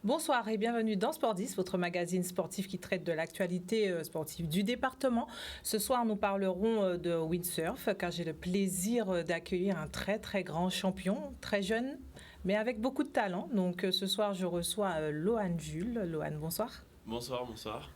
Bonsoir et bienvenue dans Sport 10, votre magazine sportif qui traite de l'actualité sportive du département. Ce soir, nous parlerons de windsurf car j'ai le plaisir d'accueillir un très très grand champion, très jeune, mais avec beaucoup de talent. Donc ce soir, je reçois Lohan Jules. Lohan, bonsoir. Bonsoir, bonsoir.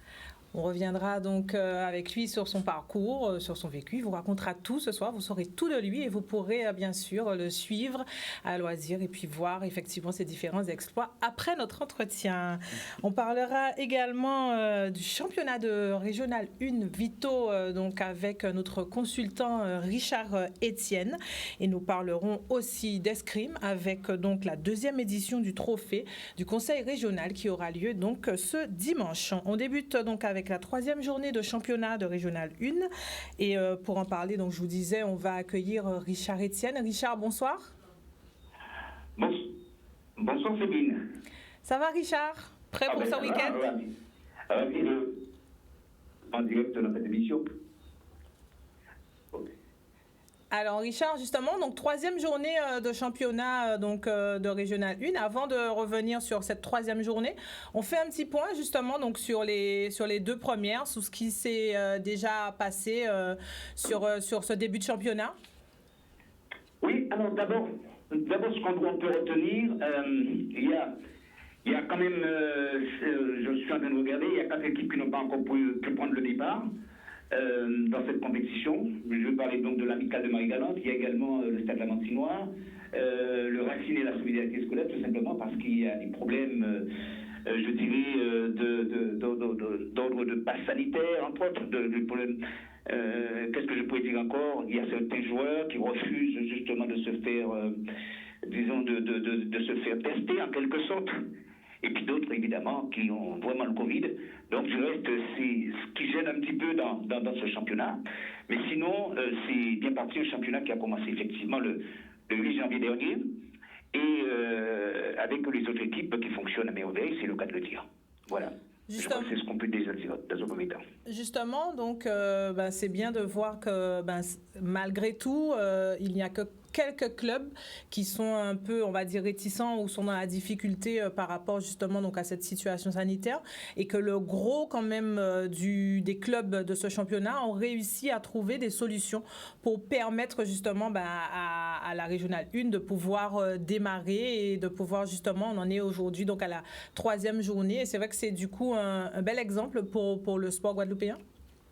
On reviendra donc avec lui sur son parcours, sur son vécu. Il vous racontera tout ce soir. Vous saurez tout de lui et vous pourrez bien sûr le suivre à loisir et puis voir effectivement ses différents exploits après notre entretien. On parlera également du championnat de Régional 1 Vito donc avec notre consultant Richard Etienne et nous parlerons aussi d'escrime avec donc la deuxième édition du trophée du Conseil régional qui aura lieu donc ce dimanche. On débute donc avec la troisième journée de championnat de Régional 1. Et pour en parler, donc, je vous disais, on va accueillir Richard Etienne. Richard, bonsoir. Bonsoir Sabine. Ça va Richard? Prêt pour ce week-end? Ravi en direct de notre émission. Alors Richard, justement, donc troisième journée de championnat donc de Régional 1. Avant de revenir sur cette troisième journée, on fait un petit point justement donc sur les deux premières, sur ce qui s'est déjà passé sur ce début de championnat. Oui, alors d'abord ce qu'on peut retenir, il y a quand même, je suis en train de regarder, il y a 4 équipes qui n'ont pas encore pu prendre le départ. Dans cette compétition. Je veux parler donc de l'Amicale de Marie-Galante. Il y a également le Stade Lamantinois, le Racine et la Solidarité scolaire, tout simplement parce qu'il y a des problèmes, je dirais, d'ordre de passe sanitaire, entre autres, de problèmes. Qu'est-ce que je pourrais dire encore? Il y a certains joueurs qui refusent justement de se faire, disons, de se faire tester en quelque sorte. Et puis d'autres, évidemment, qui ont vraiment le Covid. Donc, je reste, c'est ce qui gêne un petit peu dans ce championnat. Mais sinon, c'est bien parti, un championnat qui a commencé effectivement le 8 janvier dernier. Et avec les autres équipes qui fonctionnent à merveille, c'est le cas de le dire. Voilà. Justement, c'est ce qu'on peut déjà dire dans un premier temps. Justement, donc, c'est bien de voir que malgré tout, il n'y a que quelques clubs qui sont un peu, on va dire, réticents ou sont dans la difficulté par rapport justement donc à cette situation sanitaire et que le gros quand même des clubs de ce championnat ont réussi à trouver des solutions pour permettre justement à la Régionale 1 de pouvoir démarrer et de pouvoir justement, on en est aujourd'hui donc à la troisième journée et c'est vrai que c'est du coup un bel exemple pour le sport guadeloupéen.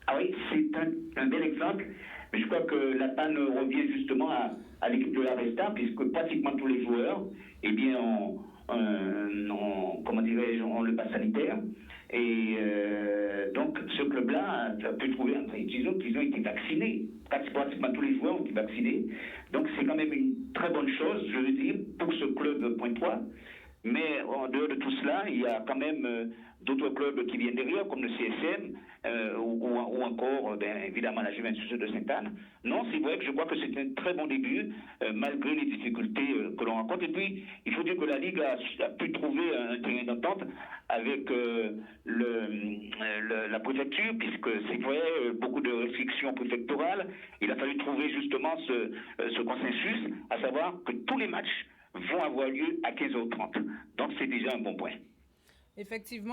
Ah oui, c'est un bel exemple. Mais je crois que la panne revient justement à l'équipe de la Resta, puisque pratiquement tous les joueurs, eh bien, ont le pass sanitaire. Et donc, ce club-là a pu trouver, disons qu'ils ont été vaccinés. Pratiquement tous les joueurs ont été vaccinés. Donc, c'est quand même une très bonne chose, je veux dire, pour ce club pointois. Mais en dehors de tout cela, il y a quand même d'autres clubs qui viennent derrière, comme le CSM ou encore, évidemment, la Juventus de Sainte-Anne. Non, c'est vrai que je crois que c'est un très bon début, malgré les difficultés que l'on rencontre. Et puis, il faut dire que la Ligue a pu trouver un terrain d'entente avec la préfecture, puisque c'est vrai, beaucoup de restrictions préfectorales. Il a fallu trouver justement ce consensus, à savoir que tous les matchs vont avoir lieu à 15h30. Donc, c'est déjà un bon point. Effectivement,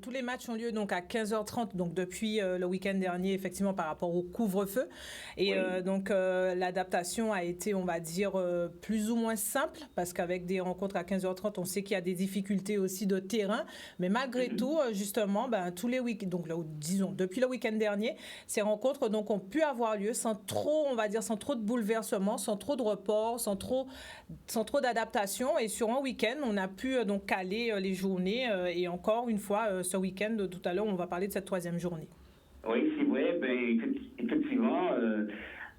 tous les matchs ont lieu donc à 15h30, donc depuis le week-end dernier, effectivement, par rapport au couvre-feu. Et oui. Donc, l'adaptation a été, on va dire, plus ou moins simple, parce qu'avec des rencontres à 15h30, on sait qu'il y a des difficultés aussi de terrain. Mais malgré tout, justement, tous les week-ends, donc disons, depuis le week-end dernier, ces rencontres donc, ont pu avoir lieu sans trop, on va dire, sans trop de bouleversements, sans trop de reports, sans trop d'adaptation. Et sur un week-end, on a pu donc caler les journées. Et encore une fois, ce week-end, tout à l'heure, on va parler de cette troisième journée. Oui, c'est vrai. Effectivement,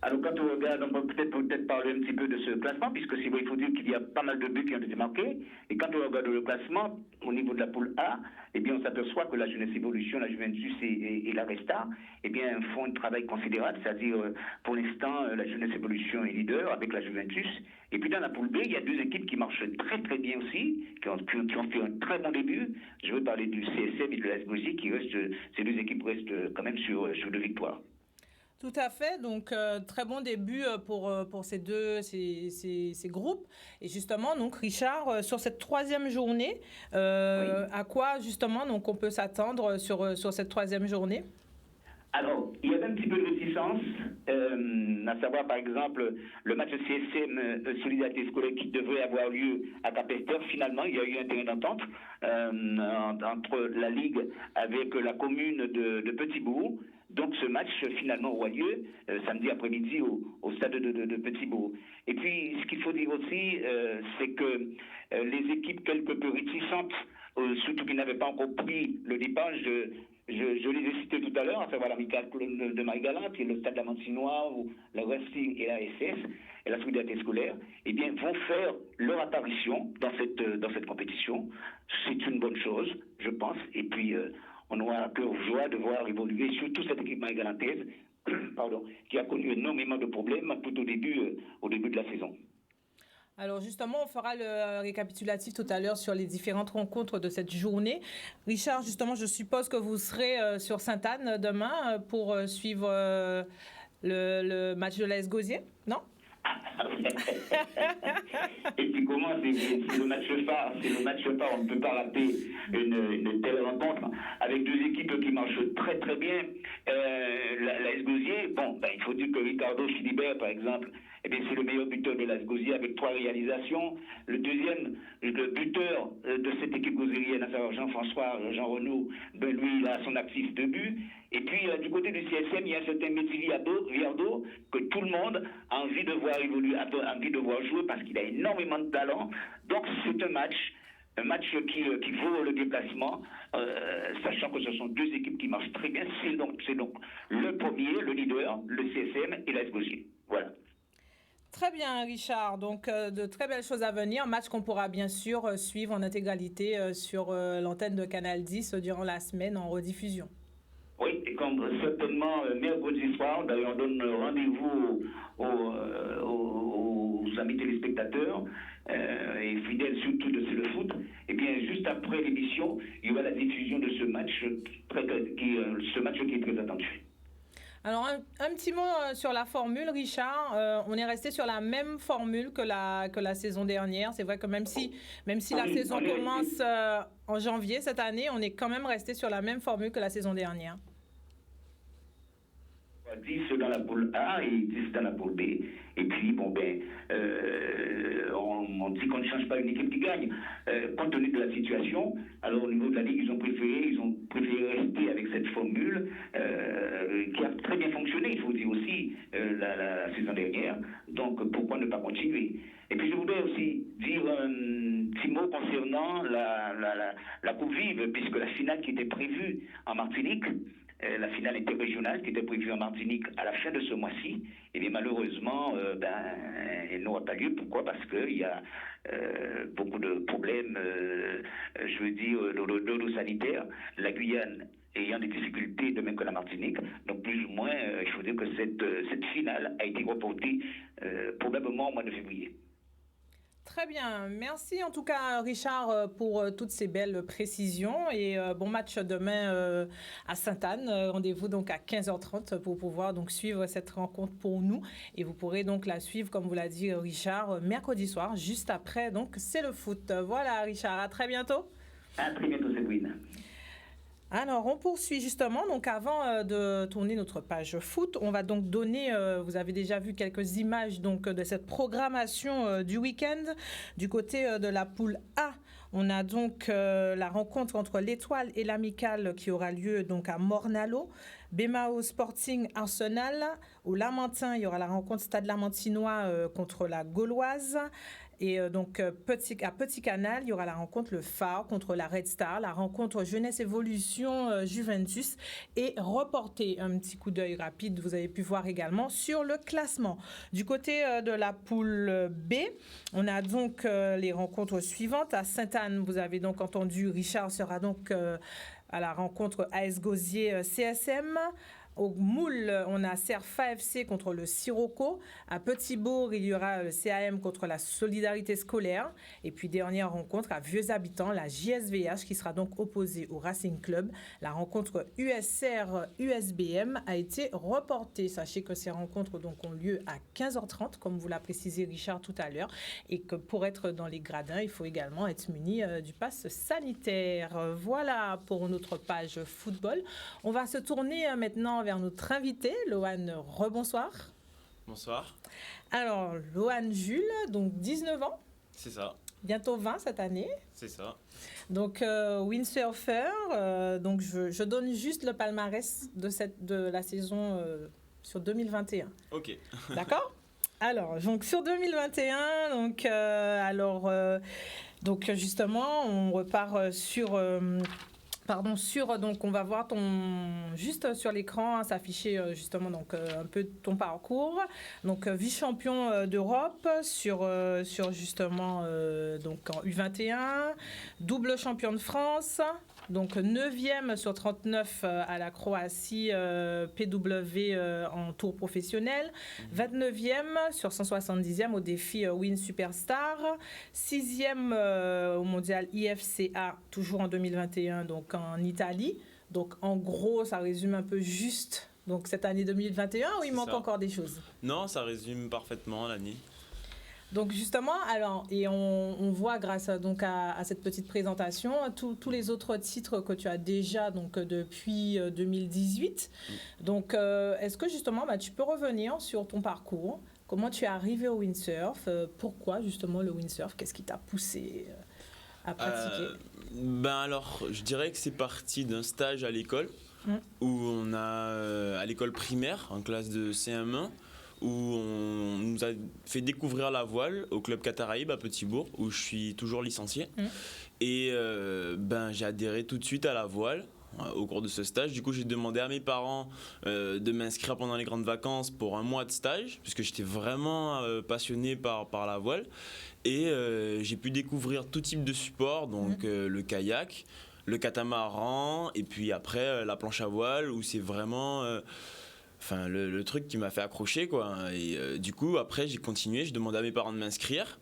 alors quand on regarde, on peut peut-être parler un petit peu de ce classement, puisque c'est vrai, il faut dire qu'il y a pas mal de buts qui ont été marqués. Et quand on regarde le classement, au niveau de la poule A, eh bien, on s'aperçoit que la Jeunesse Évolution, la Juventus et la Resta, eh bien, font un travail considérable. C'est-à-dire, pour l'instant, la Jeunesse Évolution est leader avec la Juventus. Et puis dans la poule B, il y a deux équipes qui marchent très très bien aussi, qui ont fait un très bon début. Je veux parler du CSM et de la SBC, ces deux équipes restent quand même sur 2 victoires. Tout à fait. Donc, très bon début pour ces groupes. Et justement, donc, Richard, sur cette troisième journée, Oui. à quoi, justement, donc, on peut s'attendre sur cette troisième journée? Alors, il y avait un petit peu de réticence, à savoir par exemple le match CSM Solidarité Scolaire qui devrait avoir lieu à Capesterre. Finalement, il y a eu un terrain d'entente entre la Ligue avec la commune de Petit-Bourg. Donc ce match finalement aura lieu samedi après-midi au stade de Petit-Bourg. Et puis ce qu'il faut dire aussi, c'est que les équipes quelque peu réticentes, surtout qui n'avaient pas encore pris le départ, je les ai cités tout à l'heure, à savoir l'Amicale de Marie-Galante, qui est le Stade Lamantinois, ou la Wrestling et la SS, et la Solidarité Scolaire, eh bien, vont faire leur apparition dans cette compétition. C'est une bonne chose, je pense, et puis on aura à cœur joie de voir évoluer surtout cette équipe marie-galantaise, pardon, qui a connu énormément de problèmes tout au début de la saison. Alors justement, on fera le récapitulatif tout à l'heure sur les différentes rencontres de cette journée. Richard, justement, je suppose que vous serez sur Sainte-Anne demain pour suivre le match de l'AS Gosier, non? Et puis comment c'est le match phare, on ne peut pas rater une telle rencontre avec deux équipes qui marchent très très bien. L'AS Gosier, bon, il faut dire que Ricardo Chilibert, par exemple, eh bien, c'est le meilleur buteur de l'AS Gosier avec 3 réalisations. Le deuxième, le buteur de cette équipe gosérienne, à savoir Jean-François Jean Renaud, lui, il a son actif 2 buts. Et puis, du côté du CSM, il y a un certain Messi Viardo, que tout le monde a envie de voir évoluer, a envie de voir jouer parce qu'il a énormément de talent. Donc, c'est un match qui vaut le déplacement, sachant que ce sont deux équipes qui marchent très bien. C'est donc le premier, le leader, le CSM et l'AS Gosier. Voilà. Très bien, Richard. Donc, de très belles choses à venir. Match qu'on pourra bien sûr suivre en intégralité sur l'antenne de Canal 10 durant la semaine en rediffusion. Oui, et comme certainement mercredi soir, d'ailleurs, on donne rendez-vous aux amis téléspectateurs et fidèles surtout de C'est le foot. Et bien, juste après l'émission, il y aura la diffusion de ce match qui est très attendu. Alors, un petit mot sur la formule, Richard. On est resté sur la même formule que la saison dernière. C'est vrai que même si la saison commence en janvier cette année, on est quand même resté sur la même formule que la saison dernière. 10 dans la poule A et 10 dans la poule B. Et puis, on dit qu'on ne change pas une équipe qui gagne. Compte tenu de la situation, alors au niveau de la Ligue, ils ont préféré rester avec cette formule qui a très bien fonctionné, il faut dire aussi, la saison dernière. Donc, pourquoi ne pas continuer? Et puis, je voudrais aussi dire un petit mot concernant la Coupe Vive, puisque la finale qui était prévue en Martinique, la finale interrégionale qui était prévue en Martinique à la fin de ce mois-ci, et bien malheureusement, elle n'aura pas lieu. Pourquoi? Parce qu'il y a beaucoup de problèmes, je veux dire, d'ordre sanitaire. La Guyane ayant des difficultés de même que la Martinique. Donc plus ou moins, il faut dire que cette finale a été reportée probablement au mois de février. Très bien. Merci en tout cas, Richard, pour toutes ces belles précisions. Et bon match demain à Sainte-Anne. Rendez-vous donc à 15h30 pour pouvoir donc suivre cette rencontre pour nous. Et vous pourrez donc la suivre, comme vous l'a dit Richard, mercredi soir, juste après. Donc, c'est le foot. Voilà, Richard. À très bientôt. À très bientôt, Séverine. Alors, on poursuit justement. Donc, avant de tourner notre page foot, on va donc donner, vous avez déjà vu quelques images donc, de cette programmation du week-end. Du côté de la poule A, on a donc la rencontre entre l'Étoile et l'Amicale qui aura lieu donc à Morne-à-l'Eau. Bémao Sporting Arsenal. Au Lamentin, il y aura la rencontre Stade Lamantinois contre la Gauloise. Et donc, à Petit Canal, il y aura la rencontre Le Phare contre la Red Star, la rencontre Jeunesse Évolution Juventus est reportée. Un petit coup d'œil rapide, vous avez pu voir également sur le classement. Du côté de la poule B, on a donc les rencontres suivantes. À Sainte-Anne, vous avez donc entendu, Richard sera donc à la rencontre AS Gosier CSM. Au Moule, on a Cerfa FC contre le Sirocco. À Petit-Bourg, il y aura le CAM contre la Solidarité Scolaire. Et puis, dernière rencontre à Vieux-Habitants, la JSVH qui sera donc opposée au Racing Club. La rencontre USR-USBM a été reportée. Sachez que ces rencontres donc, ont lieu à 15h30, comme vous l'a précisé Richard tout à l'heure. Et que pour être dans les gradins, il faut également être muni du pass sanitaire. Voilà pour notre page football. On va se tourner maintenant vers notre invité, Lohan. Rebonsoir. Bonsoir. Alors, Lohan Jules, donc 19 ans. C'est ça. Bientôt 20 cette année. C'est ça. Donc, windsurfer. Donc, je donne juste le palmarès de la saison sur 2021. Ok. D'accord ? Alors, donc sur 2021, donc justement, on repart sur... donc on va voir juste sur l'écran s'afficher justement donc un peu ton parcours. Donc vice-champion d'Europe sur justement donc en U21, double champion de France. Donc 9e sur 39 à la Croatie PW en tour professionnel, 29e sur 170e au défi Win Superstar, 6e au mondial IFCA toujours en 2021 donc en Italie. Donc en gros ça résume un peu juste donc cette année 2021 ou il manque encore des choses? Non, ça résume parfaitement l'année. Donc justement, alors, et on voit grâce à cette petite présentation tous les autres titres que tu as déjà donc, depuis 2018. Donc est-ce que justement tu peux revenir sur ton parcours? Comment tu es arrivé au windsurf? Pourquoi justement le windsurf? Qu'est-ce qui t'a poussé à pratiquer? Alors, je dirais que c'est parti d'un stage à l'école où on a, à l'école primaire, en classe de CM1, où on nous a fait découvrir la voile au club Cataraïbe à Petit-Bourg, où je suis toujours licencié. Et j'ai adhéré tout de suite à la voile au cours de ce stage. Du coup, j'ai demandé à mes parents de m'inscrire pendant les grandes vacances pour un mois de stage, puisque j'étais vraiment passionné par la voile. Et j'ai pu découvrir tout type de support, donc le kayak, le catamaran, et puis après la planche à voile, où c'est vraiment... le truc qui m'a fait accrocher quoi. Et du coup après j'ai continué, j'ai demandé à mes parents de m'inscrire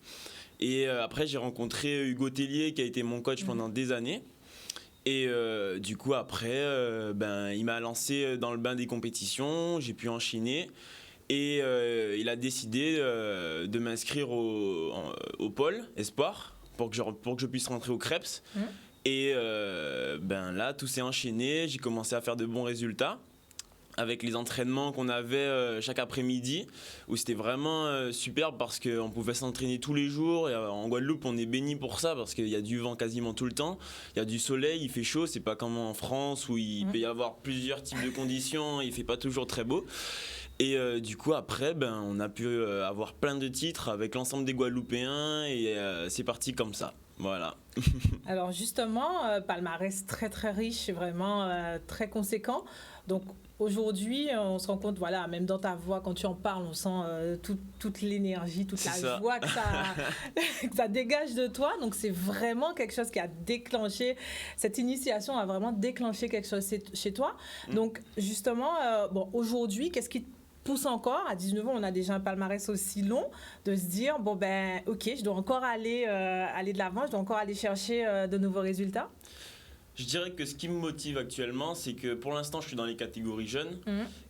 et après j'ai rencontré Hugo Tellier qui a été mon coach pendant des années et du coup après il m'a lancé dans le bain des compétitions, j'ai pu enchaîner et il a décidé de m'inscrire au pôle espoir pour que je puisse rentrer au Krebs et là tout s'est enchaîné, j'ai commencé à faire de bons résultats avec les entraînements qu'on avait chaque après-midi, où c'était vraiment superbe parce qu'on pouvait s'entraîner tous les jours. Et en Guadeloupe, on est béni pour ça parce qu'il y a du vent quasiment tout le temps. Il y a du soleil, il fait chaud, c'est pas comme en France où il peut y avoir plusieurs types de conditions, il fait pas toujours très beau. Et du coup, après, on a pu avoir plein de titres avec l'ensemble des Guadeloupéens et c'est parti comme ça. Voilà. Alors justement, palmarès très très riche, vraiment très conséquent. Donc aujourd'hui, on se rend compte, voilà, même dans ta voix, quand tu en parles, on sent toute l'énergie, toute la joie que ça dégage de toi. Donc c'est vraiment quelque chose qui a déclenché, cette initiation a vraiment déclenché quelque chose chez toi. Donc justement, aujourd'hui, qu'est-ce qui pousse encore, à 19 ans, on a déjà un palmarès aussi long, de se dire, ok, je dois encore aller de l'avant, je dois encore aller chercher de nouveaux résultats? Je dirais que ce qui me motive actuellement, c'est que pour l'instant, je suis dans les catégories jeunes.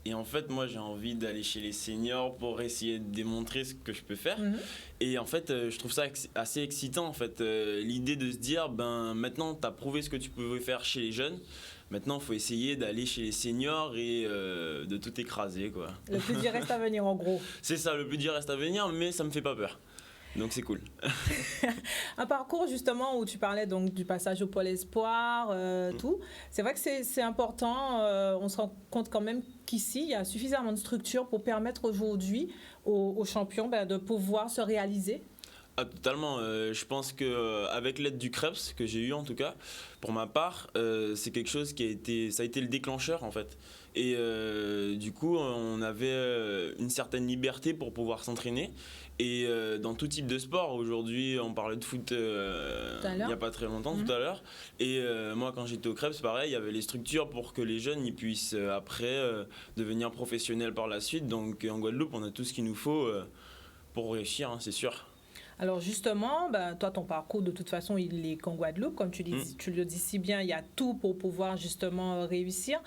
Et en fait, moi, j'ai envie d'aller chez les seniors pour essayer de démontrer ce que je peux faire. Et en fait, je trouve ça assez excitant, en fait. L'idée de se dire, maintenant, tu as prouvé ce que tu pouvais faire chez les jeunes. Maintenant, il faut essayer d'aller chez les seniors et de tout écraser, quoi. Le plus dur reste à venir, en gros. C'est ça, le plus dur reste à venir, mais ça me fait pas peur. Donc c'est cool. Un parcours justement où tu parlais donc du passage au pôle espoir, tout. C'est vrai que c'est important. On se rend compte quand même qu'ici il y a suffisamment de structures pour permettre aujourd'hui aux champions de pouvoir se réaliser. Ah, totalement. Je pense que avec l'aide du CREPS que j'ai eu en tout cas, pour ma part, c'est quelque chose ça a été le déclencheur en fait. Et du coup, on avait une certaine liberté pour pouvoir s'entraîner. Et dans tout type de sport, aujourd'hui, on parlait de foot il n'y a pas très longtemps, tout à l'heure. Et moi, quand j'étais au CREPS, pareil, il y avait les structures pour que les jeunes ils puissent après devenir professionnels par la suite. Donc en Guadeloupe, on a tout ce qu'il nous faut pour réussir, hein, c'est sûr. Alors justement, toi, ton parcours, de toute façon, il est qu'en Guadeloupe. Comme tu le dis si bien, il y a tout pour pouvoir justement réussir.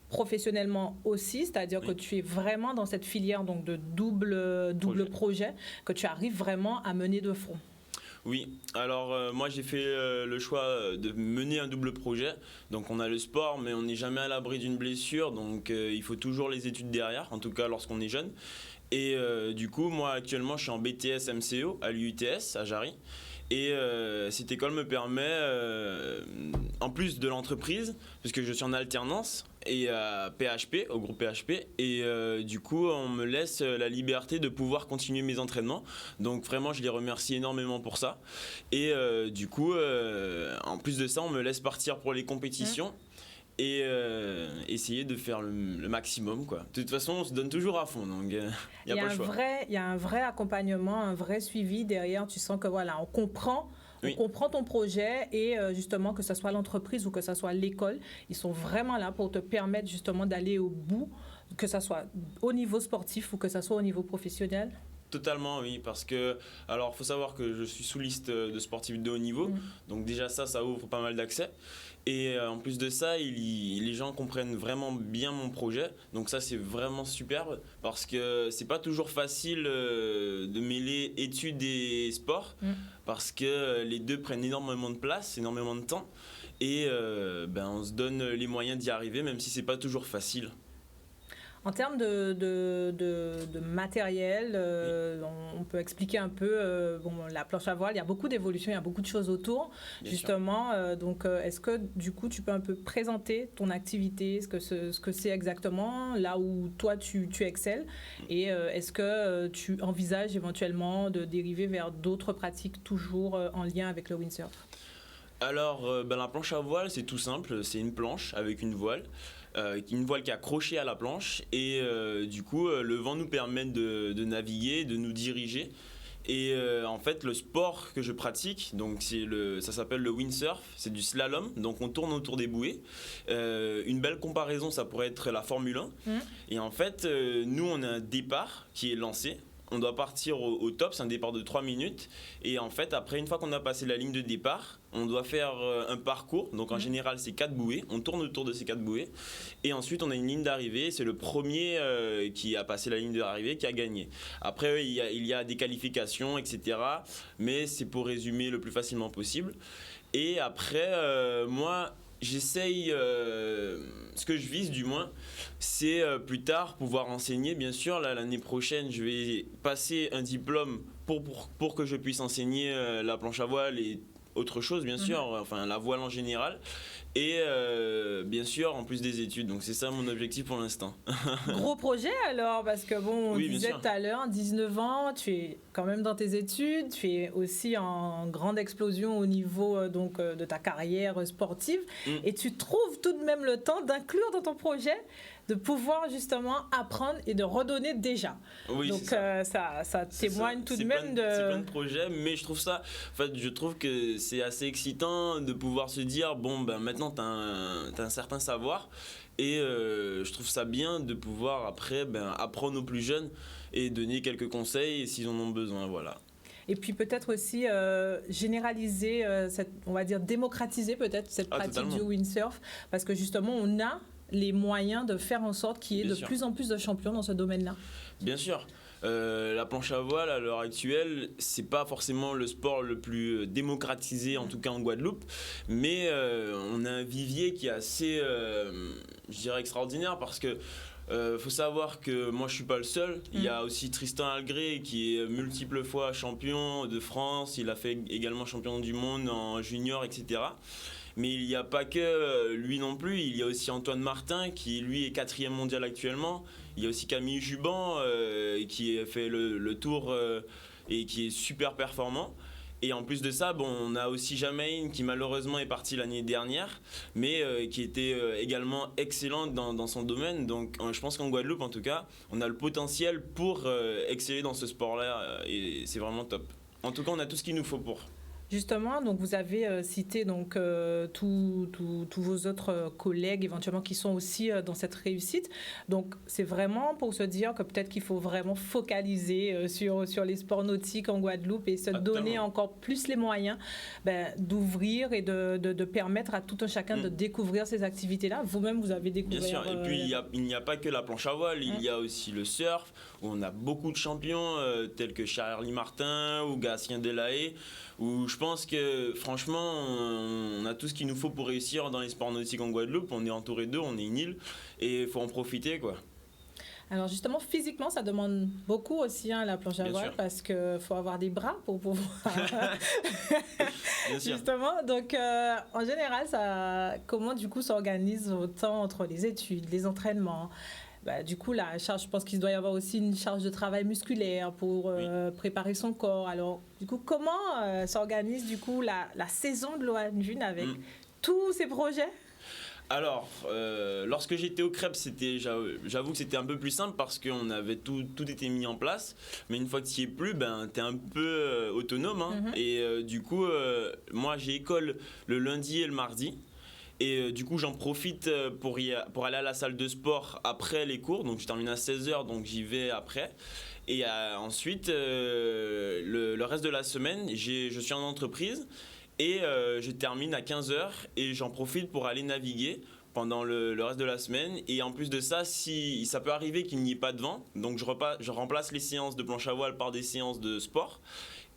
Professionnellement aussi, c'est-à-dire que tu es vraiment dans cette filière donc, de double projet, que tu arrives vraiment à mener de front. Oui, alors moi j'ai fait le choix de mener un double projet. Donc on a le sport, mais on n'est jamais à l'abri d'une blessure, donc il faut toujours les études derrière, en tout cas lorsqu'on est jeune. Et du coup, moi actuellement je suis en BTS MCO à l'UTS à Jarry. Et cette école me permet, en plus de l'entreprise, puisque je suis en alternance, et à PHP, au groupe PHP, et du coup on me laisse la liberté de pouvoir continuer mes entraînements. Donc vraiment je les remercie énormément pour ça. Et du coup, en plus de ça, on me laisse partir pour les compétitions. Et essayer de faire le maximum quoi. De toute façon on se donne toujours à fond, donc il n'y a pas le choix. Il y a un vrai accompagnement, un vrai suivi derrière. Tu sens que voilà, on comprend ton projet et justement que ce soit l'entreprise ou que ce soit l'école, ils sont vraiment là pour te permettre justement d'aller au bout, que ce soit au niveau sportif ou que ce soit au niveau professionnel. Totalement, oui, parce que, alors, faut savoir que je suis sous liste de sportifs de haut niveau, donc déjà ça ouvre pas mal d'accès. Et en plus de ça, les gens comprennent vraiment bien mon projet, donc ça c'est vraiment superbe, parce que c'est pas toujours facile de mêler études et sport, parce que les deux prennent énormément de place, énormément de temps, et on se donne les moyens d'y arriver, même si c'est pas toujours facile. En termes de matériel, on peut expliquer un peu la planche à voile. Il y a beaucoup d'évolutions, il y a beaucoup de choses autour, bien justement. Donc, est-ce que du coup, tu peux un peu présenter ton activité, ce que c'est exactement, là où toi tu excelles, et est-ce que tu envisages éventuellement de dériver vers d'autres pratiques toujours en lien avec le windsurf? Alors, la planche à voile, c'est tout simple. C'est une planche avec une voile qui est accrochée à la planche. Et du coup, le vent nous permet de naviguer, de nous diriger. Et en fait, le sport que je pratique, donc ça s'appelle le windsurf, c'est du slalom. Donc on tourne autour des bouées. Une belle comparaison, ça pourrait être la Formule 1. Et en fait, nous, on a un départ qui est lancé. On doit partir au top, c'est un départ de 3 minutes. Et en fait, après, une fois qu'on a passé la ligne de départ, on doit faire un parcours. Donc en général, c'est 4 bouées. On tourne autour de ces 4 bouées. Et ensuite, on a une ligne d'arrivée. C'est le premier qui a passé la ligne d'arrivée qui a gagné. Après, il y a des qualifications, etc. Mais c'est pour résumer le plus facilement possible. Et après, moi, j'essaye, ce que je vise du moins, c'est plus tard pouvoir enseigner. Bien sûr, là, l'année prochaine, je vais passer un diplôme pour que je puisse enseigner la planche à voile et autre chose, bien sûr, enfin la voile en général. Et bien sûr, en plus des études. Donc c'est ça mon objectif pour l'instant. Gros projet alors, parce que bon, on disait tout à l'heure, 19 ans, tu es quand même dans tes études, tu es aussi en grande explosion au niveau de ta carrière sportive, et tu trouves tout de même le temps d'inclure dans ton projet de pouvoir justement apprendre et de redonner déjà. Oui, donc ça témoigne tout de même de... C'est plein de projets, mais je trouve que c'est assez excitant de pouvoir se dire, bon, maintenant tu as un certain savoir, et je trouve ça bien de pouvoir après apprendre aux plus jeunes et donner quelques conseils s'ils en ont besoin, voilà. Et puis peut-être aussi généraliser, on va dire démocratiser peut-être cette pratique totalement. du windsurf, parce que justement on a les moyens de faire en sorte qu'il y ait de plus en plus de champions dans ce domaine-là. Bien sûr. La planche à voile à l'heure actuelle, c'est pas forcément le sport le plus démocratisé, en tout cas en Guadeloupe, mais on a un vivier qui est assez, je dirais, extraordinaire, parce que faut savoir que moi je suis pas le seul. Il y a aussi Tristan Algré qui est multiple fois champion de France. Il a fait également champion du monde en junior, etc. Mais il n'y a pas que lui non plus. Il y a aussi Antoine Martin qui lui est 4e mondial actuellement. Il y a aussi Camille Juban qui a fait le tour et qui est super performant. Et en plus de ça, bon, on a aussi Jamaïne qui malheureusement est partie l'année dernière, mais qui était également excellente dans son domaine. Donc je pense qu'en Guadeloupe, en tout cas, on a le potentiel pour exceller dans ce sport-là et c'est vraiment top. En tout cas, on a tout ce qu'il nous faut pour. Justement, donc vous avez cité donc tous vos autres collègues éventuellement qui sont aussi dans cette réussite. Donc c'est vraiment pour se dire que peut-être qu'il faut vraiment focaliser sur les sports nautiques en Guadeloupe et se donner encore plus les moyens d'ouvrir et de permettre à tout un chacun de découvrir ces activités-là. Vous-même, vous avez découvert. Bien sûr. Et puis il n'y a pas que la planche à voile, il y a aussi le surf où on a beaucoup de champions tels que Charlie Martin ou Gatien Delahaye. Où je pense que franchement on a tout ce qu'il nous faut pour réussir dans les sports nautiques en Guadeloupe. On est entouré d'eux, on est une île et il faut en profiter quoi. Alors justement, physiquement, ça demande beaucoup aussi la planche à voile parce qu'il faut avoir des bras pour pouvoir... Bien sûr. Justement, donc en général, comment du coup s'organise votre temps entre les études, les entraînements? Du coup, la charge, je pense qu'il doit y avoir aussi une charge de travail musculaire pour préparer son corps. Alors, du coup, comment s'organise du coup la saison de l'OAN June avec tous ces projets? Alors, lorsque j'étais au CREP, j'avoue que c'était un peu plus simple parce qu'on avait tout était mis en place. Mais une fois que tu n'y es plus, t'es un peu autonome. Hein. Et du coup, moi, j'ai école le lundi et le mardi. Et du coup, j'en profite pour aller à la salle de sport après les cours. Donc, je termine à 16h, donc j'y vais après. Et ensuite, le reste de la semaine, je suis en entreprise et je termine à 15h et j'en profite pour aller naviguer pendant le reste de la semaine. Et en plus de ça, si ça peut arriver qu'il n'y ait pas de vent, donc je remplace les séances de planche à voile par des séances de sport.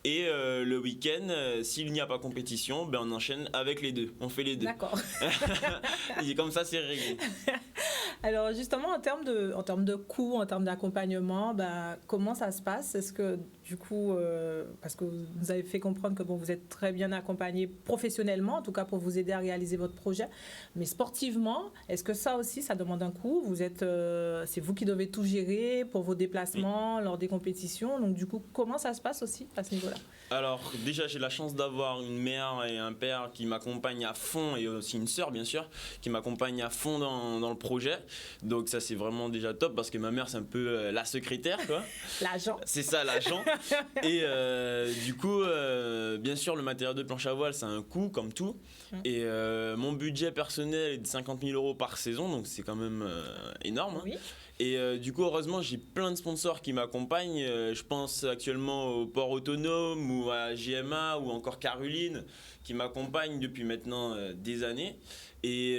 Et le week-end, s'il n'y a pas compétition, on enchaîne avec les deux. On fait les deux. D'accord. Et comme ça, c'est réglé. Alors justement, en termes de coûts, en termes d'accompagnement, comment ça se passe? Est-ce que du coup, parce que vous avez fait comprendre que vous êtes très bien accompagné professionnellement, en tout cas pour vous aider à réaliser votre projet, mais sportivement, est-ce que ça aussi, ça demande un coût? C'est vous qui devez tout gérer pour vos déplacements lors des compétitions. Donc du coup, comment ça se passe aussi à ce niveau-là? Alors déjà, j'ai la chance d'avoir une mère et un père qui m'accompagnent à fond, et aussi une sœur bien sûr, qui m'accompagne à fond dans le projet. Donc ça, c'est vraiment déjà top parce que ma mère, c'est un peu la secrétaire, quoi. L'agent. C'est ça, l'agent. Et du coup, bien sûr, le matériel de planche à voile, ça a un coût comme tout. Et mon budget personnel est de 50 000 € par saison, donc c'est quand même énorme. Oui. Et du coup, heureusement, j'ai plein de sponsors qui m'accompagnent. Je pense actuellement au Port Autonome ou à GMA ou encore Caroline qui m'accompagnent depuis maintenant des années. Et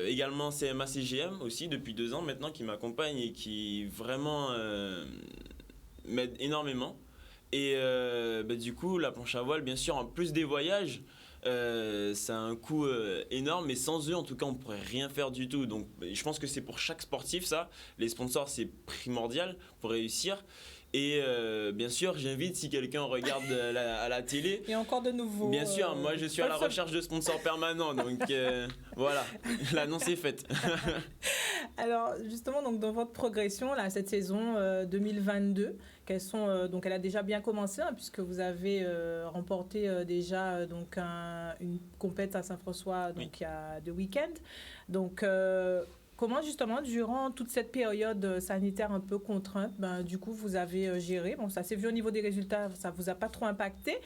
également CMA-CGM aussi depuis 2 ans maintenant qui m'accompagne et qui vraiment m'aide énormément. Et du coup, la planche à voile, bien sûr, en plus des voyages, ça a un coût énorme, mais sans eux en tout cas on pourrait rien faire du tout. Donc je pense que c'est pour chaque sportif ça, les sponsors c'est primordial pour réussir. Et bien sûr, j'invite si quelqu'un regarde à la télé. Et encore de nouveau. Bien sûr, moi je suis à la recherche de sponsors permanents, donc voilà, l'annonce est faite. Alors justement, donc dans votre progression là, cette saison 2022, donc elle a déjà bien commencé puisque vous avez remporté déjà donc une compète à Saint-François donc il y a 2 week-ends. Donc comment justement, durant toute cette période sanitaire un peu contrainte, du coup, vous avez géré? Bon, ça s'est vu au niveau des résultats, ça ne vous a pas trop impacté,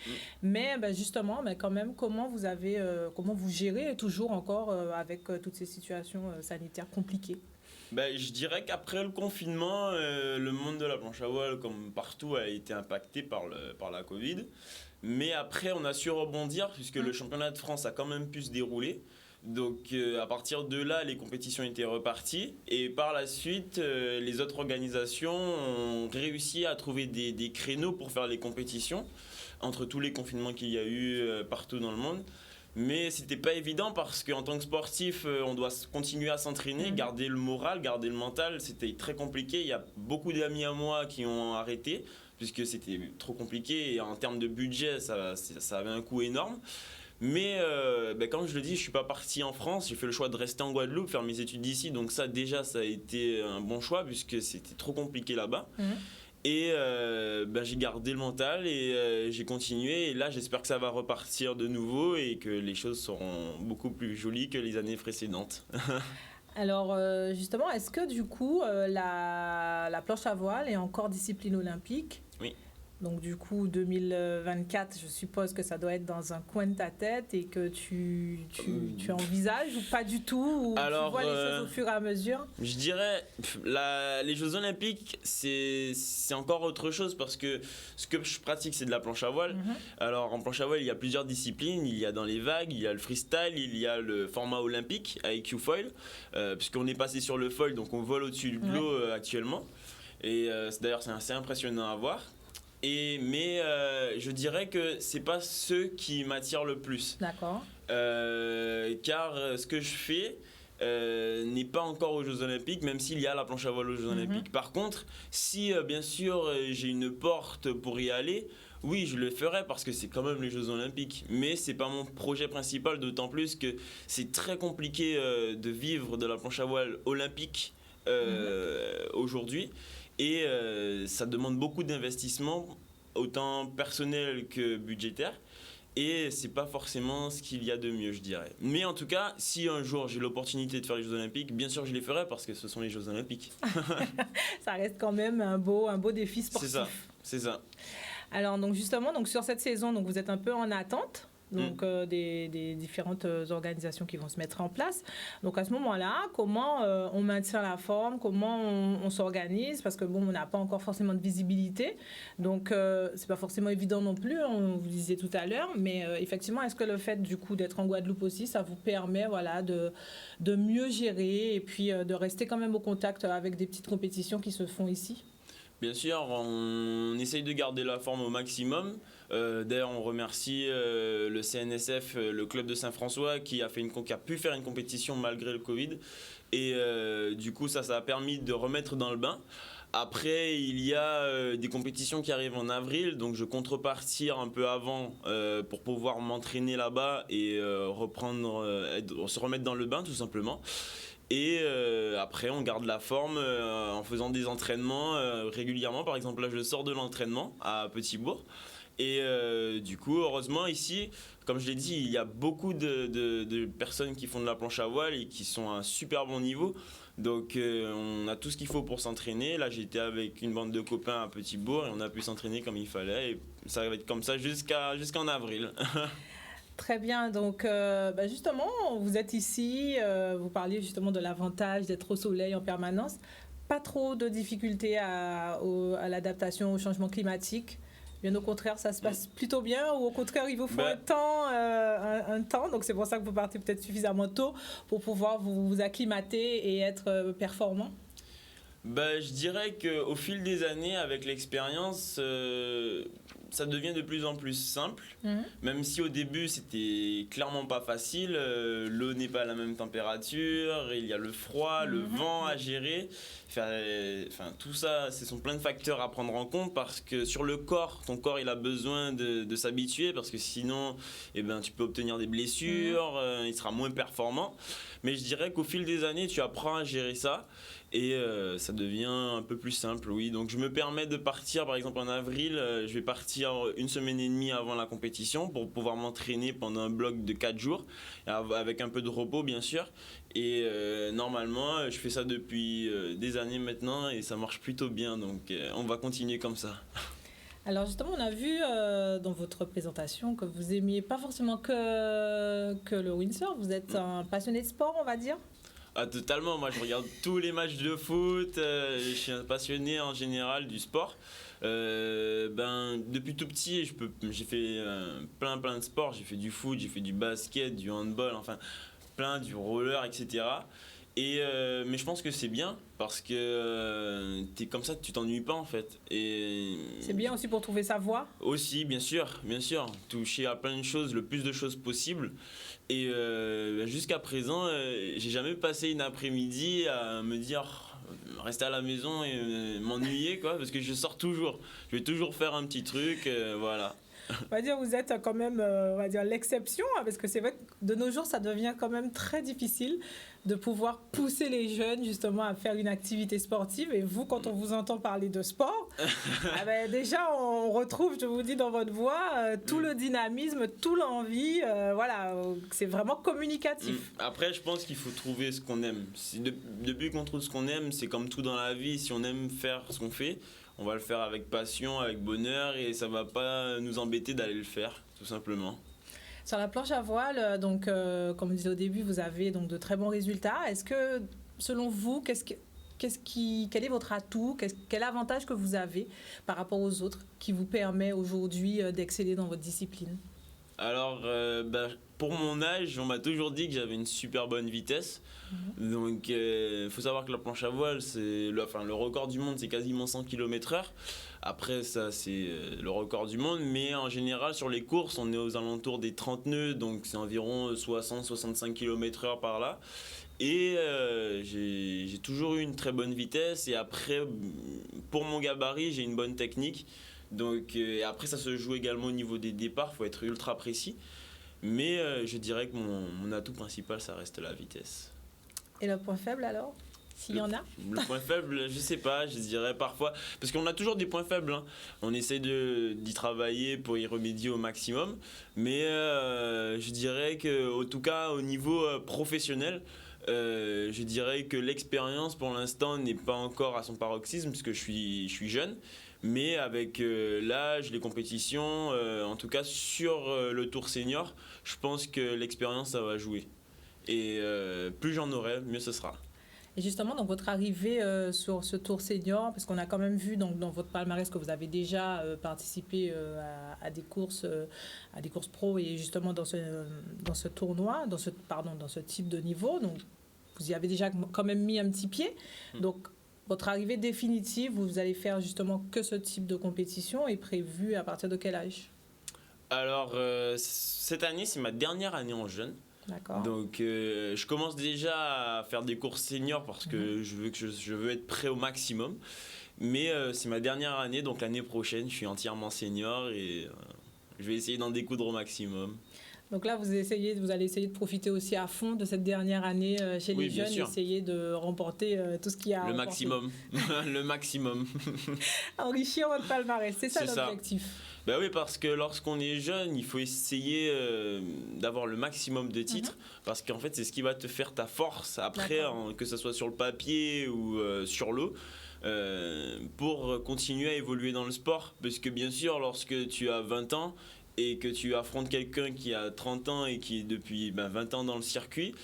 mais justement, quand même, comment vous gérez toujours encore avec toutes ces situations sanitaires compliquées? Je dirais qu'après le confinement, le monde de la planche à voile, comme partout, a été impacté par la Covid. Mais après, on a su rebondir puisque le championnat de France a quand même pu se dérouler. Donc à partir de là, les compétitions étaient reparties et par la suite, les autres organisations ont réussi à trouver des créneaux pour faire les compétitions entre tous les confinements qu'il y a eu partout dans le monde. Mais c'était pas évident parce qu'en tant que sportif, on doit continuer à s'entraîner, garder le moral, garder le mental. C'était très compliqué. Il y a beaucoup d'amis à moi qui ont arrêté puisque c'était trop compliqué et en termes de budget, ça avait un coût énorme. Mais comme je le dis, je ne suis pas parti en France, j'ai fait le choix de rester en Guadeloupe, faire mes études d'ici, donc ça déjà ça a été un bon choix puisque c'était trop compliqué là-bas. Et j'ai gardé le mental et j'ai continué. Et là, j'espère que ça va repartir de nouveau et que les choses seront beaucoup plus jolies que les années précédentes. Alors justement, est-ce que du coup, la planche à voile est encore discipline olympique? Oui. Donc du coup, 2024, je suppose que ça doit être dans un coin de ta tête et que tu envisages ou pas du tout, ou alors, tu vois les choses au fur et à mesure? Je dirais, les Jeux Olympiques, c'est encore autre chose parce que ce que je pratique, c'est de la planche à voile. Alors en planche à voile, il y a plusieurs disciplines. Il y a dans les vagues, il y a le freestyle, il y a le format olympique avec Q-foil, puisqu'on est passé sur le foil, donc on vole au-dessus de l'eau actuellement. Et d'ailleurs, c'est assez impressionnant à voir. Mais je dirais que c'est pas ceux qui m'attirent le plus. D'accord. Car ce que je fais n'est pas encore aux Jeux Olympiques, même s'il y a la planche à voile aux Jeux Olympiques. Par contre, si bien sûr j'ai une porte pour y aller, oui, je le ferai parce que c'est quand même les Jeux Olympiques. Mais c'est pas mon projet principal, d'autant plus que c'est très compliqué de vivre de la planche à voile olympique aujourd'hui. Et ça demande beaucoup d'investissement, autant personnel que budgétaire. Et c'est pas forcément ce qu'il y a de mieux, je dirais. Mais en tout cas, si un jour j'ai l'opportunité de faire les Jeux Olympiques, bien sûr je les ferai parce que ce sont les Jeux Olympiques. Ça reste quand même un beau défi sportif. C'est ça. Alors donc justement, donc sur cette saison, donc vous êtes un peu en attente. Donc des différentes organisations qui vont se mettre en place. Donc à ce moment-là, comment on maintient la forme, comment on s'organise, parce que bon, on n'a pas encore forcément de visibilité, donc c'est pas forcément évident non plus, on vous disait tout à l'heure, mais effectivement, est-ce que le fait du coup d'être en Guadeloupe aussi, ça vous permet de mieux gérer et puis de rester quand même au contact avec des petites compétitions qui se font ici? Bien sûr, on essaye de garder la forme au maximum. D'ailleurs, on remercie le CNSF, le club de Saint-François, qui a pu faire une compétition malgré le Covid. Et du coup, ça a permis de remettre dans le bain. Après, il y a des compétitions qui arrivent en avril, donc je compte repartir un peu avant pour pouvoir m'entraîner là-bas et se remettre dans le bain, tout simplement. Et après, on garde la forme en faisant des entraînements régulièrement. Par exemple, là, je sors de l'entraînement à Petit-Bourg. Et du coup, heureusement, ici, comme je l'ai dit, il y a beaucoup de personnes qui font de la planche à voile et qui sont à un super bon niveau. Donc, on a tout ce qu'il faut pour s'entraîner. Là, j'étais avec une bande de copains à Petit-Bourg et on a pu s'entraîner comme il fallait. Et ça va être comme ça jusqu'en avril. Très bien, donc justement, vous êtes ici, vous parliez justement de l'avantage d'être au soleil en permanence. Pas trop de difficultés à l'adaptation au changement climatique. Bien au contraire, ça se passe plutôt bien, ou au contraire, il vous faut un temps. Donc c'est pour ça que vous partez peut-être suffisamment tôt pour pouvoir vous acclimater et être performant. Je dirais qu'au fil des années, avec l'expérience, ça devient de plus en plus simple. Même si au début, c'était clairement pas facile. L'eau n'est pas à la même température, il y a le froid, le vent à gérer. Enfin, tout ça, ce sont plein de facteurs à prendre en compte parce que sur le corps, ton corps, il a besoin de s'habituer parce que sinon, tu peux obtenir des blessures, il sera moins performant. Mais je dirais qu'au fil des années, tu apprends à gérer ça. Et ça devient un peu plus simple, oui. Donc je me permets de partir, par exemple en avril, je vais partir une semaine et demie avant la compétition pour pouvoir m'entraîner pendant un bloc de 4 jours, avec un peu de repos bien sûr. Et normalement, je fais ça depuis des années maintenant et ça marche plutôt bien, donc on va continuer comme ça. Alors justement, on a vu dans votre présentation que vous aimiez pas forcément que le windsurf, vous êtes un passionné de sport, on va dire? Ah, totalement, moi je regarde tous les matchs de foot, je suis un passionné en général du sport. Depuis tout petit, j'ai fait plein de sports, j'ai fait du foot, j'ai fait du basket, du handball, enfin du roller, etc. Mais je pense que c'est bien parce que t'es comme ça, tu t'ennuies pas en fait. Et c'est bien aussi pour trouver sa voie. Aussi, bien sûr, toucher à plein de choses, le plus de choses possible. Et jusqu'à présent, j'ai jamais passé une après-midi à me dire rester à la maison et m'ennuyer quoi, parce que je sors toujours. Je vais toujours faire un petit truc, voilà. On va dire, vous êtes quand même, on va dire, l'exception, hein, parce que c'est vrai que de nos jours, ça devient quand même très difficile de pouvoir pousser les jeunes justement à faire une activité sportive. Et vous, quand on vous entend parler de sport, déjà, on retrouve, je vous dis, dans votre voix, tout le dynamisme, tout l'envie. Voilà, c'est vraiment communicatif. Après, je pense qu'il faut trouver ce qu'on aime. Depuis qu'on trouve ce qu'on aime, c'est comme tout dans la vie. Si on aime faire ce qu'on fait, on va le faire avec passion, avec bonheur, et ça va pas nous embêter d'aller le faire, tout simplement. Sur la planche à voile, donc, comme je disais au début, vous avez donc de très bons résultats. Est-ce que, selon vous, quel est votre atout, quel avantage que vous avez par rapport aux autres qui vous permet aujourd'hui d'exceller dans votre discipline? Alors, pour mon âge, on m'a toujours dit que j'avais une super bonne vitesse. Donc, il faut savoir que la planche à voile, le record du monde, c'est quasiment 100 km/h. Après, ça, c'est le record du monde. Mais en général, sur les courses, on est aux alentours des 30 nœuds. Donc, c'est environ 60-65 km/h par là. Et j'ai toujours eu une très bonne vitesse. Et après, pour mon gabarit, j'ai une bonne technique. Donc, après, ça se joue également au niveau des départs. Il faut être ultra précis. Mais je dirais que mon atout principal, ça reste la vitesse. Et le point faible alors, s'il y en a? Le point faible, je sais pas, je dirais parfois, parce qu'on a toujours des points faibles, hein. On essaie d'y travailler pour y remédier au maximum, mais je dirais que, en tout cas au niveau professionnel, je dirais que l'expérience pour l'instant n'est pas encore à son paroxysme, puisque je suis jeune. Mais avec l'âge, les compétitions, en tout cas sur le tour senior, je pense que l'expérience, ça va jouer. Et plus j'en aurai, mieux ce sera. Et justement, donc votre arrivée sur ce tour senior, parce qu'on a quand même vu donc, dans votre palmarès que vous avez déjà participé à des courses pro, et justement dans ce tournoi, dans ce type de niveau, donc vous y avez déjà quand même mis un petit pied. Donc votre arrivée définitive, vous allez faire justement que ce type de compétition, est prévue à partir de quel âge? Alors, cette année, c'est ma dernière année en jeune. D'accord. Donc, je commence déjà à faire des courses seniors parce que je veux être prêt au maximum. Mais c'est ma dernière année, donc l'année prochaine, je suis entièrement senior et je vais essayer d'en découdre au maximum. Donc là, vous allez essayer de profiter aussi à fond de cette dernière année chez les jeunes, essayer de remporter tout ce qu'il y a à remporter. Maximum. Le maximum. Enrichir votre palmarès, c'est ça l'objectif. Ben oui, parce que lorsqu'on est jeune, il faut essayer d'avoir le maximum de titres, parce qu'en fait, c'est ce qui va te faire ta force après, que ce soit sur le papier ou sur l'eau. Pour continuer à évoluer dans le sport, parce que bien sûr, lorsque tu as 20 ans, et que tu affrontes quelqu'un qui a 30 ans et qui est depuis 20 ans dans le circuit,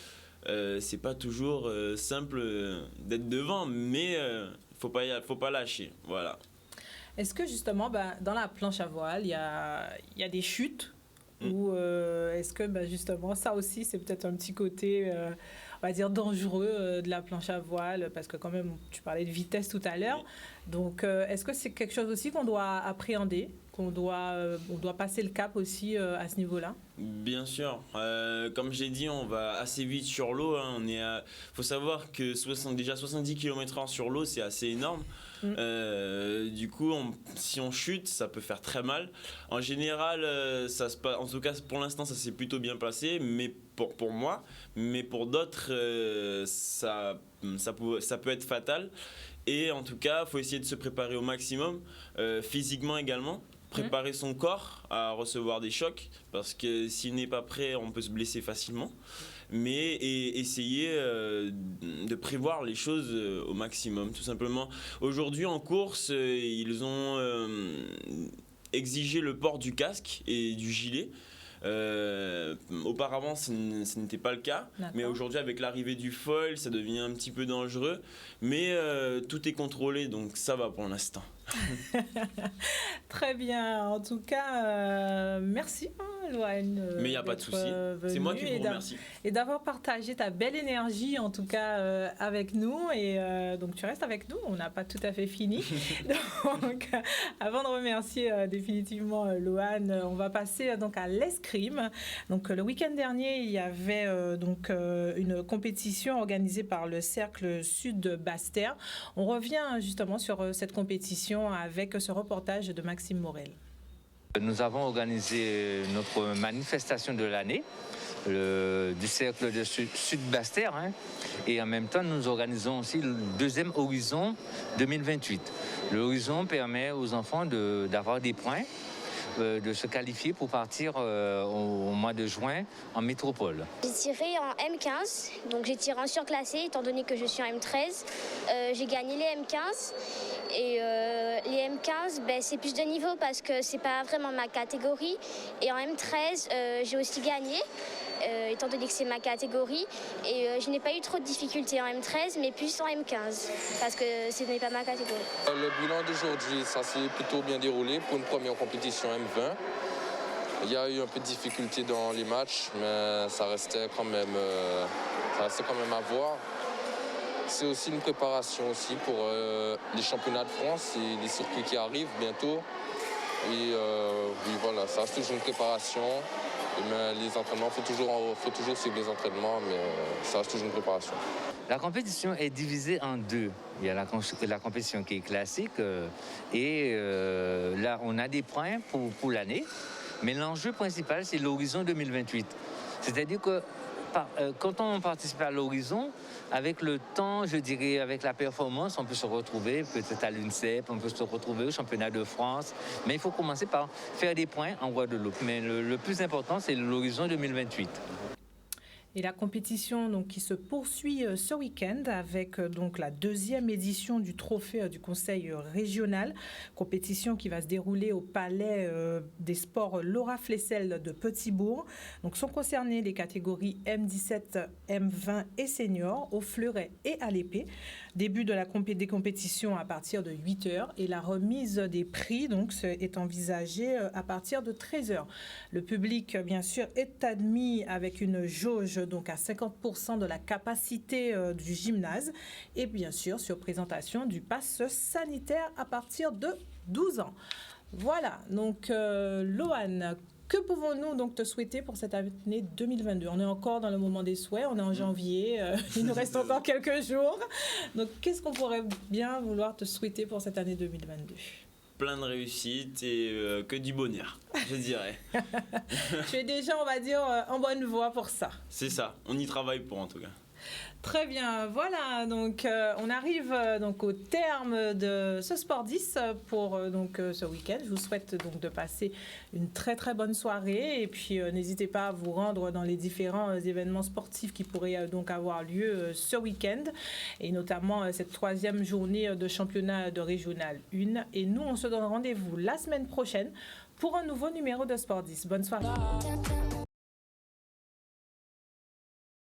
c'est pas toujours simple d'être devant, mais faut pas lâcher, voilà. Est-ce que justement, dans la planche à voile, il y a des chutes ou est-ce que justement, ça aussi, c'est peut-être un petit côté, on va dire, dangereux de la planche à voile, parce que quand même, tu parlais de vitesse tout à l'heure. Donc, est-ce que c'est quelque chose aussi qu'on doit appréhender, on doit passer le cap aussi à ce niveau-là? Bien sûr. Comme j'ai dit, on va assez vite sur l'eau. Faut savoir que déjà 70 km/h sur l'eau, c'est assez énorme. Du coup, si on chute, ça peut faire très mal. En général, en tout cas pour l'instant, ça s'est plutôt bien passé, mais pour moi. Mais pour d'autres, ça peut être fatal. Et en tout cas, il faut essayer de se préparer au maximum, physiquement également. Préparer son corps à recevoir des chocs, parce que s'il n'est pas prêt, on peut se blesser facilement. Mais essayer de prévoir les choses au maximum, tout simplement. Aujourd'hui, en course, ils ont exigé le port du casque et du gilet. Auparavant, ce n'était pas le cas. D'accord. Mais aujourd'hui, avec l'arrivée du foil, ça devient un petit peu dangereux. Mais tout est contrôlé, donc ça va pour l'instant. Très bien. En tout cas, merci, Louane. Mais il n'y a pas de souci. C'est moi qui vous remercie. Et d'avoir partagé ta belle énergie, en tout cas, avec nous. Et donc, tu restes avec nous. On n'a pas tout à fait fini. Donc, avant de remercier définitivement Louane, on va passer donc à l'escrime. Donc, le week-end dernier, il y avait une compétition organisée par le Cercle Sud de Basse-Terre. On revient justement sur cette compétition avec ce reportage de Maxime Morel. Nous avons organisé notre manifestation de l'année, du cercle de Sud-Bastère, et en même temps nous organisons aussi le deuxième horizon 2028. L'horizon permet aux enfants d'avoir des points, de se qualifier pour partir au mois de juin en métropole. J'ai tiré en M15, donc j'ai tiré en surclassé étant donné que je suis en M13. J'ai gagné les M15 et les M15 c'est plus de niveau parce que c'est pas vraiment ma catégorie, et en M13 j'ai aussi gagné étant donné que c'est ma catégorie, et je n'ai pas eu trop de difficultés en M13 mais plus en M15 parce que ce n'est pas ma catégorie. Le bilan d'aujourd'hui, ça s'est plutôt bien déroulé pour une première compétition M20. Il y a eu un peu de difficulté dans les matchs, mais ça restait quand même à voir. C'est aussi une préparation aussi pour les championnats de France et les circuits qui arrivent bientôt. Et oui, voilà, ça reste toujours une préparation. Mais les entraînements, faut toujours suivre les entraînements, mais ça reste toujours une préparation. La compétition est divisée en deux. Il y a la compétition qui est classique et là on a des points pour l'année, mais l'enjeu principal c'est l'horizon 2028. C'est-à-dire que quand on participe à l'horizon, avec le temps, je dirais, avec la performance, on peut se retrouver peut-être à l'UNCEP, on peut se retrouver au championnat de France, mais il faut commencer par faire des points en Guadeloupe. Mais le plus important, c'est l'horizon 2028. Et la compétition donc, qui se poursuit ce week-end avec donc la deuxième édition du trophée du Conseil régional, compétition qui va se dérouler au Palais des Sports Laura Flessel de Petit-Bourg. Donc sont concernées les catégories M17, M20 et seniors au fleuret et à l'épée. Début de des compétitions à partir de 8h et la remise des prix donc est envisagée à partir de 13h. Le public bien sûr est admis avec une jauge donc à 50% de la capacité du gymnase et bien sûr sur présentation du pass sanitaire à partir de 12 ans. Voilà, donc Loane, que pouvons-nous donc te souhaiter pour cette année 2022 ? On est encore dans le moment des souhaits, on est en janvier, il nous reste encore quelques jours. Donc qu'est-ce qu'on pourrait bien vouloir te souhaiter pour cette année 2022 ? Plein de réussite et que du bonheur, je dirais. Tu es déjà, on va dire, en bonne voie pour ça. C'est ça, on y travaille pour en tout cas. Très bien, voilà, donc on arrive donc au terme de ce Sport 10 pour donc ce week-end. Je vous souhaite donc de passer une très très bonne soirée et puis n'hésitez pas à vous rendre dans les différents événements sportifs qui pourraient donc avoir lieu ce week-end et notamment cette troisième journée de championnat de Régional 1. Et nous, on se donne rendez-vous la semaine prochaine pour un nouveau numéro de Sport 10. Bonne soirée.